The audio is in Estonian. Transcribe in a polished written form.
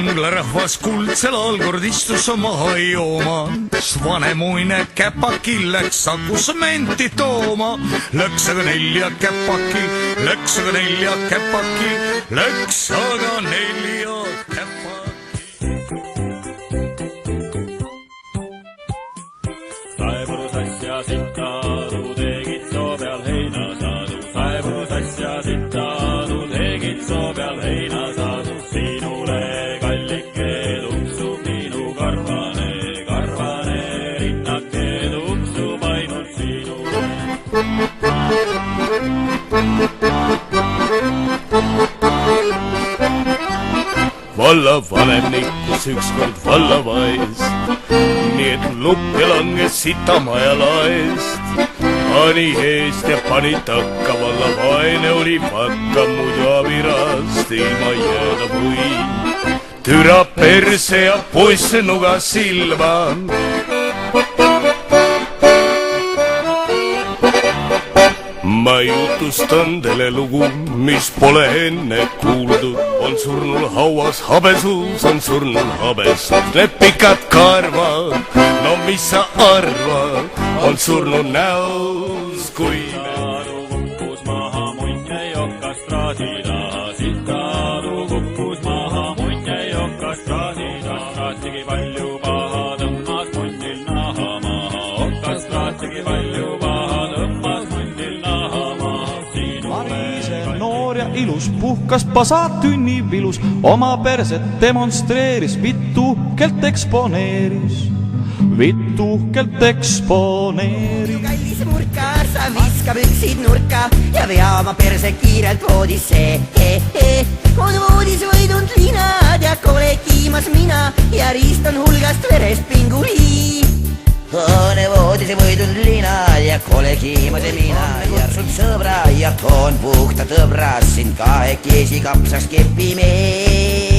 vanglarahvas kuldsel allkord istus maha jooma. Vanemuine käpakil läks akusmenti tooma. Läks aga nelja käpakil, läks aga nelja käpakil, läks aga nelja käpakil. Saepurus asja sittaadu tegid soo peal heinasaadu. Saepurus asja sittaadu tegid soo peal heinasaadu. Sinule kallike tuksub minu karvane, karvane rinnake tuksub ainult sinule. Vallavanem nikkus ükskord vallavaest, nii et luppi langes sitamaja laest. Pani eest ja pani takka, vallavaene oli pakka, muidu abirast ilma jääda või. Türa perse ja poiss nuga silma. Ma jutustan teile lugu, mis pole enne kuuldud. On surnul hauas habesus, on surnul habesus. Need pikad karvad, no mis sa arvad, on surnul näos, kui Sittaadu kukkus maha munne jokas traadi taha. Sittaadu kukkus maha munne jokas traadi taha. Traat tegi palju paha, tõmbas munnil naha maha. Okas traat tegi palju paha, tõmbas munnil naha maha. Marise noor ja ilus puhkas pasatünni vilus, oma perset demonstreeris, vituhkelt eksponeeris. Vituhkelt eksponeeris. Kallis murkaarsa viskab üksid nurka ja vea oma perse kiirelt voodisse. On voodis võidunud linad ja kole kiimas mina ja riist on hulgast verest pinguli. On voodis võidunud linad ja kole kiimas mina ja sul sõbra ja toon puhta tõbras sind kahekesi kapsaks kepime.